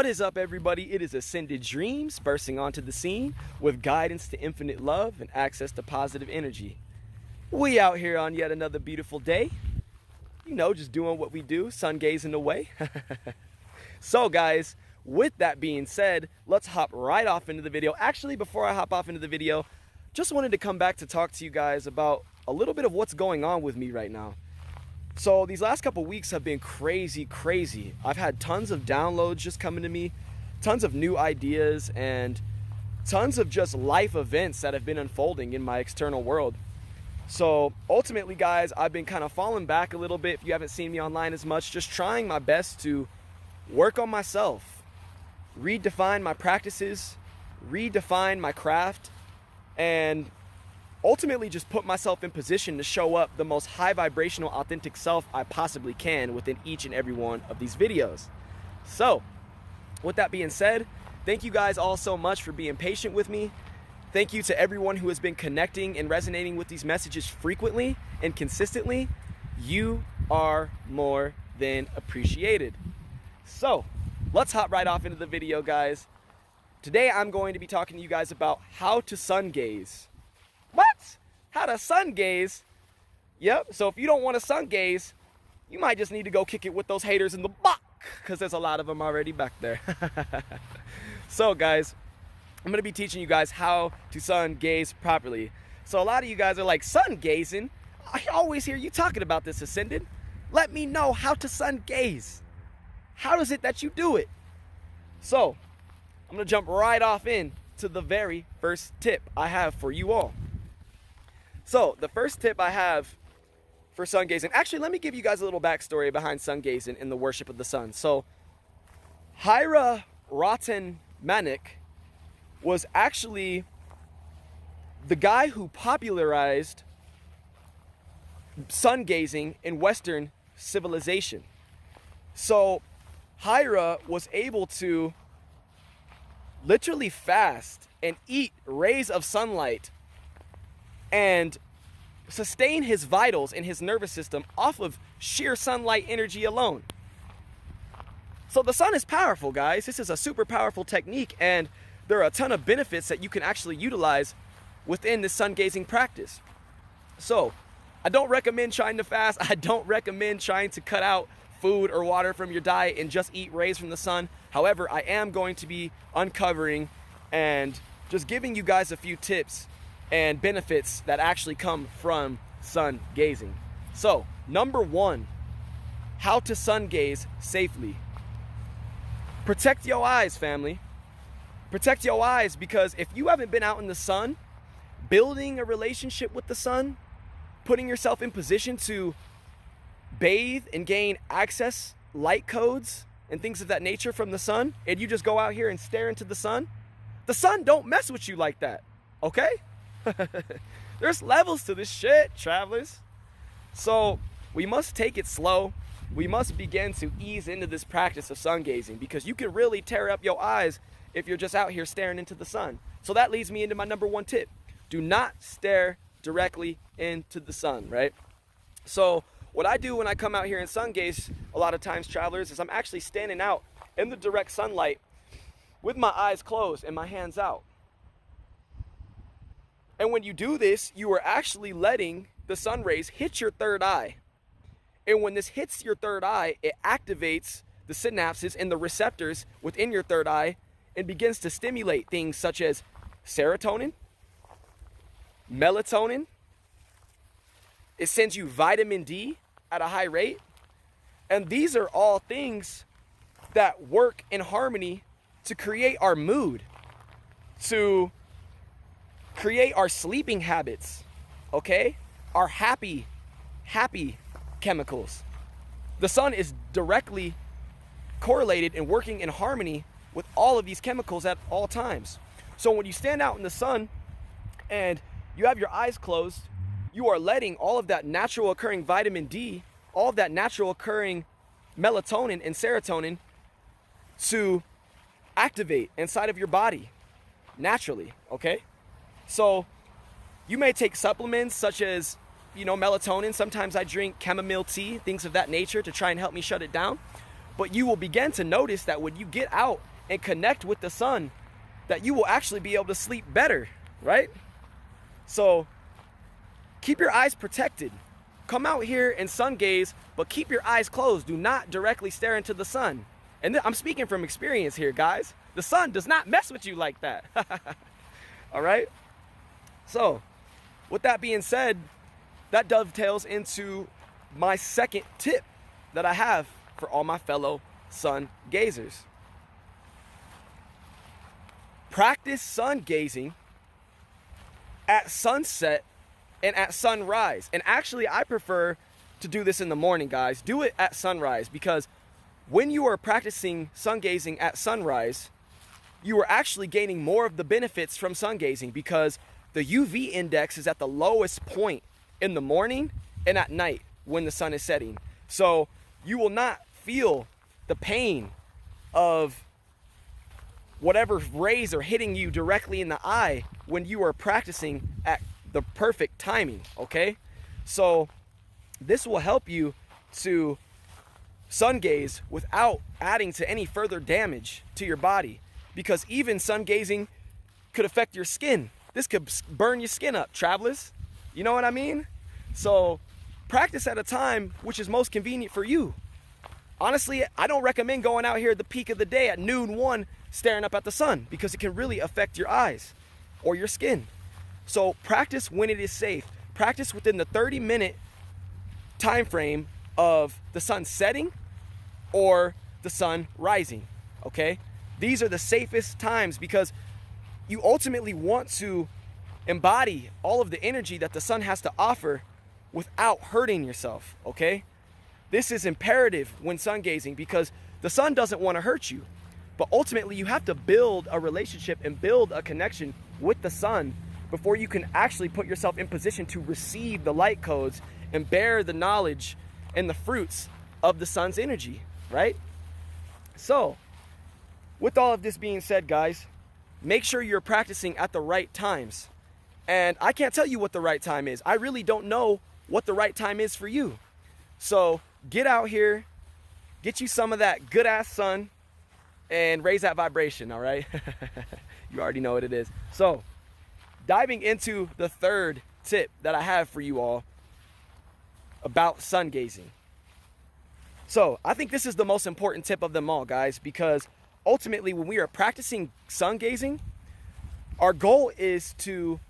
What is up, everybody? It is Ascended Dreamz bursting onto the scene with guidance to infinite love and access to positive energy. We out here on yet another beautiful day. You know, just doing what we do, sun gazing away. So guys, with that being said, let's hop right off into the video. Actually, before I hop off into the video, just wanted to come back to talk to you guys about a little bit of what's going on with me right now. So these last couple weeks have been crazy. I've had tons of downloads just coming to me, tons of new ideas, and tons of just life events that have been unfolding in my external world. So ultimately, guys, I've been kind of falling back a little bit. If you haven't seen me online as much, just trying my best to work on myself, redefine my practices, redefine my craft, and ultimately just put myself in position to show up the most high vibrational, authentic self I possibly can within each and every one of these videos. So with that being said, thank you guys all so much for being patient with me. Thank you to everyone who has been connecting and resonating with these messages frequently and consistently. You are more than appreciated. So let's hop right off into the video, guys. Today I'm going to be talking to you guys about how to sun gaze. What? How to sun gaze? Yep, so if you don't want to sun gaze, you might just need to go kick it with those haters in the butt, because there's a lot of them already back there. So guys, I'm going to be teaching you guys how to sun gaze properly. So a lot of you guys are like, sun gazing? I always hear you talking about this, Ascended. Let me know how to sun gaze. How is it that you do it? So I'm going to jump right off in to the very first tip I have for you all. So the first tip I have for sun gazing, actually let me give you guys a little backstory behind sun gazing and the worship of the sun. So Hira Ratan Manik was actually the guy who popularized sun gazing in Western civilization. So Hira was able to literally fast and eat rays of sunlight and sustain his vitals and his nervous system off of sheer sunlight energy alone. So the sun is powerful, guys. This is a super powerful technique, and there are a ton of benefits that you can actually utilize within this sun gazing practice. So I don't recommend trying to fast. I don't recommend trying to cut out food or water from your diet and just eat rays from the sun. However, I am going to be uncovering and just giving you guys a few tips and benefits that actually come from sun gazing. So, number one, how to sun gaze safely. Protect your eyes, family. Protect your eyes, because if you haven't been out in the sun, building a relationship with the sun, putting yourself in position to bathe and gain access, light codes, and things of that nature from the sun, and you just go out here and stare into the sun don't mess with you like that, okay? There's levels to this shit, travelers. So we must take it slow. We must begin to ease into this practice of sun gazing, because you can really tear up your eyes if you're just out here staring into the sun. So that leads me into my number one tip. Do not stare directly into the sun, right? So what I do when I come out here and sun gaze a lot of times, travelers, is I'm actually standing out in the direct sunlight with my eyes closed and my hands out. And when you do this, you are actually letting the sun rays hit your third eye. And when this hits your third eye, it activates the synapses and the receptors within your third eye and begins to stimulate things such as serotonin, melatonin. It sends you vitamin D at a high rate. And these are all things that work in harmony to create our mood, to create our sleeping habits, okay? Our happy chemicals. The sun is directly correlated and working in harmony with all of these chemicals at all times. So when you stand out in the sun and you have your eyes closed, you are letting all of that natural occurring vitamin D, all of that natural occurring melatonin and serotonin to activate inside of your body naturally, okay? So you may take supplements such as, melatonin. Sometimes I drink chamomile tea, things of that nature to try and help me shut it down. But you will begin to notice that when you get out and connect with the sun, that you will actually be able to sleep better, right? So keep your eyes protected. Come out here and sun gaze, but keep your eyes closed. Do not directly stare into the sun. And I'm speaking from experience here, guys. The sun does not mess with you like that. All right? So, with that being said, that dovetails into my second tip that I have for all my fellow sun gazers. Practice sun gazing at sunset and at sunrise. And actually, I prefer to do this in the morning, guys. Do it at sunrise, because when you are practicing sun gazing at sunrise, you are actually gaining more of the benefits from sun gazing, because the UV index is at the lowest point in the morning and at night when the sun is setting. So you will not feel the pain of whatever rays are hitting you directly in the eye when you are practicing at the perfect timing, okay? So this will help you to sun gaze without adding to any further damage to your body, because even sun gazing could affect your skin. This could burn your skin up, travelers. You know what I mean? So practice at a time which is most convenient for you. Honestly, I don't recommend going out here at the peak of the day at noon 1 staring up at the sun, because it can really affect your eyes or your skin. So practice when it is safe. Practice within the 30-minute time frame of the sun setting or the sun rising, okay? These are the safest times, because you ultimately want to embody all of the energy that the sun has to offer without hurting yourself, okay? This is imperative when sun gazing, because the sun doesn't want to hurt you. But ultimately, you have to build a relationship and build a connection with the sun before you can actually put yourself in position to receive the light codes and bear the knowledge and the fruits of the sun's energy, right? So, with all of this being said, guys, make sure you're practicing at the right times. And I can't tell you what the right time is. I really don't know what the right time is for you. So get out here, get you some of that good ass sun, and raise that vibration, all right? You already know what it is. So diving into the third tip that I have for you all about sun gazing. So I think this is the most important tip of them all, guys, because ultimately when we are practicing sun gazing, our goal is to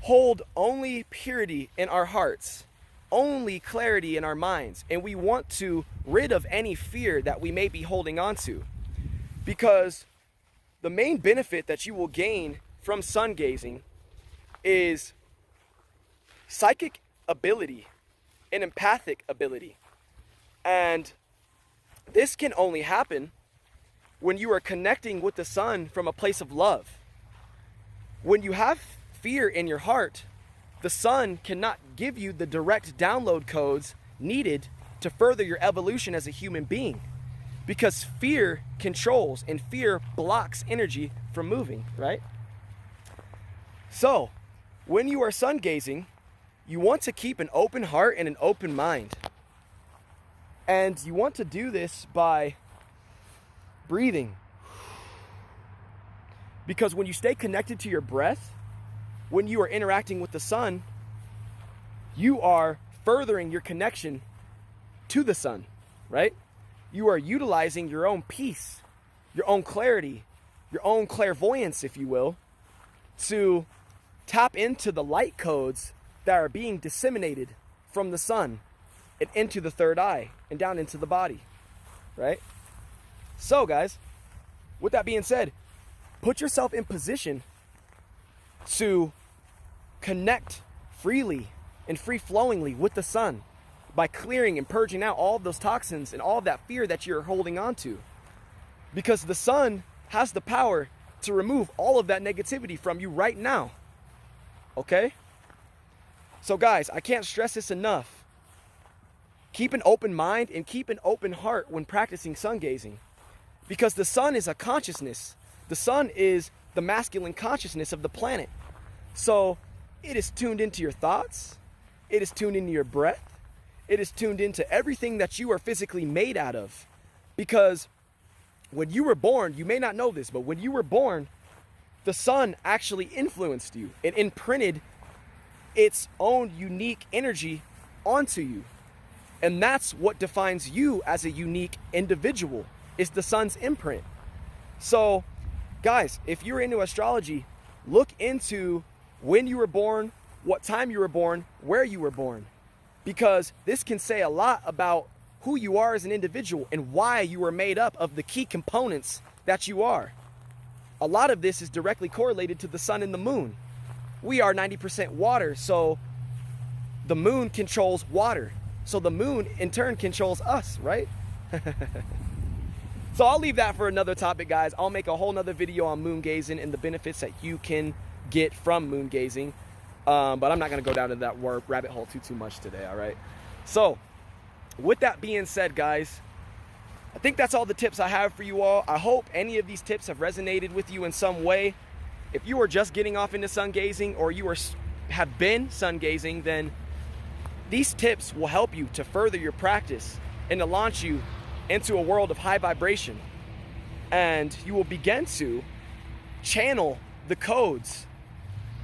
hold only purity in our hearts, only clarity in our minds, and we want to rid of any fear that we may be holding on to. Because the main benefit that you will gain from sun gazing is psychic ability and empathic ability. And this can only happen when you are connecting with the sun from a place of love. When you have fear in your heart, the sun cannot give you the direct download codes needed to further your evolution as a human being, because fear controls and fear blocks energy from moving, right? So when you are sun gazing, you want to keep an open heart and an open mind. And you want to do this by breathing. Because when you stay connected to your breath, when you are interacting with the sun, you are furthering your connection to the sun, right? You are utilizing your own peace, your own clarity, your own clairvoyance, if you will, to tap into the light codes that are being disseminated from the sun and into the third eye and down into the body, right? So guys, with that being said, put yourself in position to connect freely and free-flowingly with the sun by clearing and purging out all of those toxins and all of that fear that you're holding on to. Because the sun has the power to remove all of that negativity from you right now. Okay? So guys, I can't stress this enough. Keep an open mind and keep an open heart when practicing sun gazing. Because the sun is a consciousness. The sun is the masculine consciousness of the planet. So it is tuned into your thoughts. It is tuned into your breath. It is tuned into everything that you are physically made out of. Because when you were born, you may not know this, but when you were born, the sun actually influenced you. It imprinted its own unique energy onto you. And that's what defines you as a unique individual, is the sun's imprint. So, guys, if you're into astrology, look into when you were born, what time you were born, where you were born. Because this can say a lot about who you are as an individual and why you are made up of the key components that you are. A lot of this is directly correlated to the sun and the moon. We are 90% water, so the moon controls water. So the moon, in turn, controls us, right? So I'll leave that for another topic, guys. I'll make a whole nother video on moon gazing and the benefits that you can get from moon gazing. But I'm not going to go down to that rabbit hole too much today, all right? So, with that being said, guys, I think that's all the tips I have for you all. I hope any of these tips have resonated with you in some way. If you are just getting off into sun gazing, or you have been sun gazing, then these tips will help you to further your practice and to launch you into a world of high vibration. And you will begin to channel the codes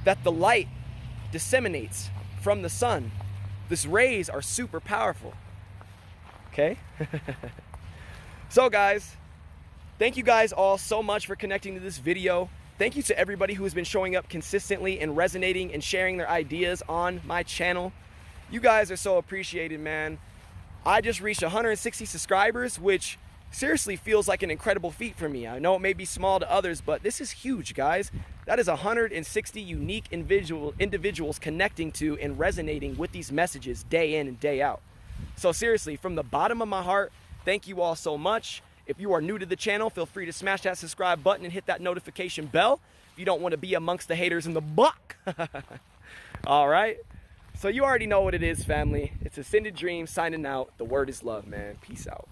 that the light disseminates from the sun. These rays are super powerful. Okay? So guys, thank you guys all so much for connecting to this video. Thank you to everybody who has been showing up consistently and resonating and sharing their ideas on my channel. You guys are so appreciated, man. I just reached 160 subscribers, which seriously feels like an incredible feat for me. I know it may be small to others, but this is huge, guys. That is 160 unique individuals connecting to and resonating with these messages day in and day out. So seriously, from the bottom of my heart, thank you all so much. If you are new to the channel, feel free to smash that subscribe button and hit that notification bell if you don't want to be amongst the haters in the buck. All right. So you already know what it is, family. It's Ascended Dreamz signing out. The word is love, man. Peace out.